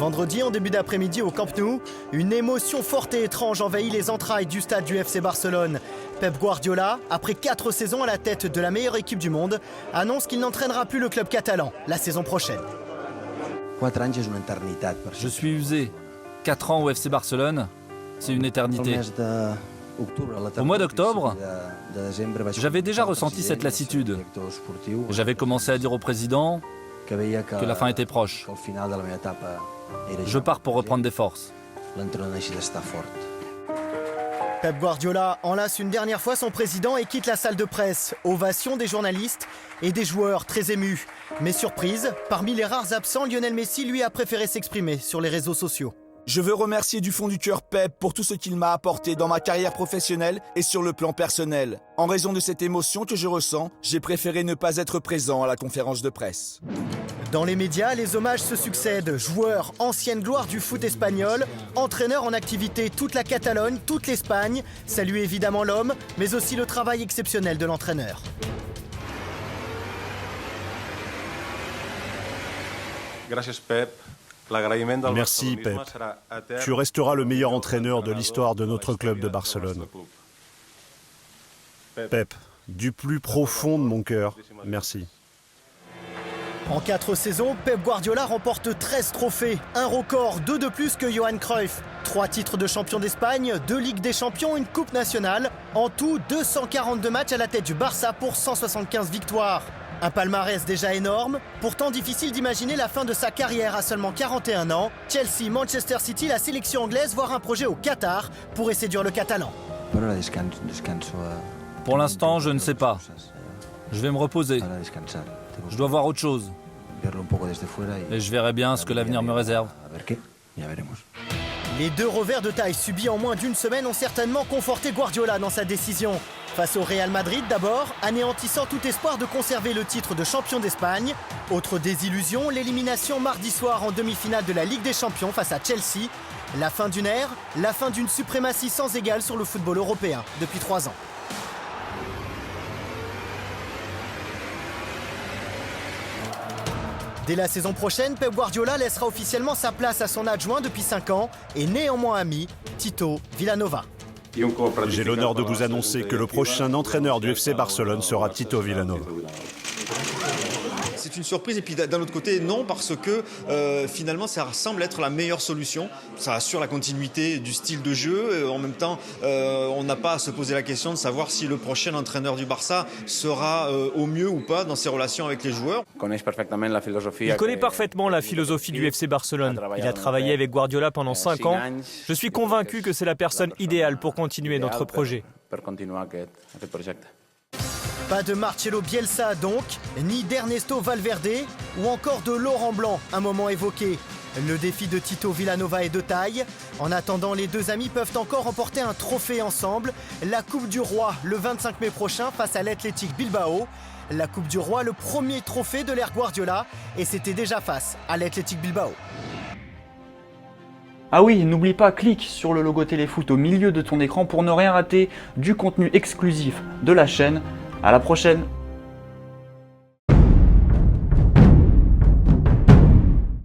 Vendredi, en début d'après-midi au Camp Nou, une émotion forte et étrange envahit les entrailles du stade du FC Barcelone. Pep Guardiola, après 4 saisons à la tête de la meilleure équipe du monde, annonce qu'il n'entraînera plus le club catalan la saison prochaine. Je suis usé. 4 ans au FC Barcelone, c'est une éternité. Au mois d'octobre, j'avais déjà ressenti cette lassitude. J'avais commencé à dire au président que la fin était proche. Je pars pour reprendre des forces. Pep Guardiola enlace une dernière fois son président et quitte la salle de presse. Ovation des journalistes et des joueurs très émus. Mais surprise, parmi les rares absents, Lionel Messi lui a préféré s'exprimer sur les réseaux sociaux. Je veux remercier du fond du cœur Pep pour tout ce qu'il m'a apporté dans ma carrière professionnelle et sur le plan personnel. En raison de cette émotion que je ressens, j'ai préféré ne pas être présent à la conférence de presse. Dans les médias, les hommages se succèdent. Joueurs, ancienne gloire du foot espagnol, entraîneurs en activité, toute la Catalogne, toute l'Espagne. Saluent évidemment l'homme, mais aussi le travail exceptionnel de l'entraîneur. Merci Pep. Tu resteras le meilleur entraîneur de l'histoire de notre club de Barcelone. Pep, du plus profond de mon cœur, merci. En 4 saisons, Pep Guardiola remporte 13 trophées, un record, 2 de plus que Johan Cruyff. 3 titres de champion d'Espagne, 2 Ligues des Champions, une Coupe nationale. En tout, 242 matchs à la tête du Barça pour 175 victoires. Un palmarès déjà énorme, pourtant difficile d'imaginer la fin de sa carrière à seulement 41 ans. Chelsea, Manchester City, la sélection anglaise, voire un projet au Qatar pourrait séduire le Catalan. Pour l'instant, je ne sais pas. Je vais me reposer. Je dois voir autre chose. Et je verrai bien ce que l'avenir me réserve. Les 2 revers de taille subis en moins d'une semaine ont certainement conforté Guardiola dans sa décision. Face au Real Madrid d'abord, anéantissant tout espoir de conserver le titre de champion d'Espagne. Autre désillusion, l'élimination mardi soir en demi-finale de la Ligue des Champions face à Chelsea. La fin d'une ère, la fin d'une suprématie sans égale sur le football européen depuis 3 ans. Dès la saison prochaine, Pep Guardiola laissera officiellement sa place à son adjoint depuis 5 ans et néanmoins ami, Tito Vilanova. J'ai l'honneur de vous annoncer que le prochain entraîneur du FC Barcelone sera Tito Vilanova. C'est une surprise et puis d'un autre côté non parce que finalement ça semble être la meilleure solution. Ça assure la continuité du style de jeu. En même temps, on n'a pas à se poser la question de savoir si le prochain entraîneur du Barça sera au mieux ou pas dans ses relations avec les joueurs. Il connaît parfaitement la philosophie du FC Barcelone. Il a travaillé avec Guardiola pendant 5 ans. Je suis convaincu que c'est la personne idéale pour continuer notre projet. Pas de Marcelo Bielsa donc, ni d'Ernesto Valverde, ou encore de Laurent Blanc, un moment évoqué. Le défi de Tito Vilanova est de taille. En attendant, les 2 amis peuvent encore remporter un trophée ensemble. La Coupe du Roi le 25 mai prochain face à l'Athletic Bilbao. La Coupe du Roi, le premier trophée de l'ère Guardiola, et c'était déjà face à l'Athletic Bilbao. Ah oui, n'oublie pas, clique sur le logo Téléfoot au milieu de ton écran pour ne rien rater du contenu exclusif de la chaîne. À la prochaine!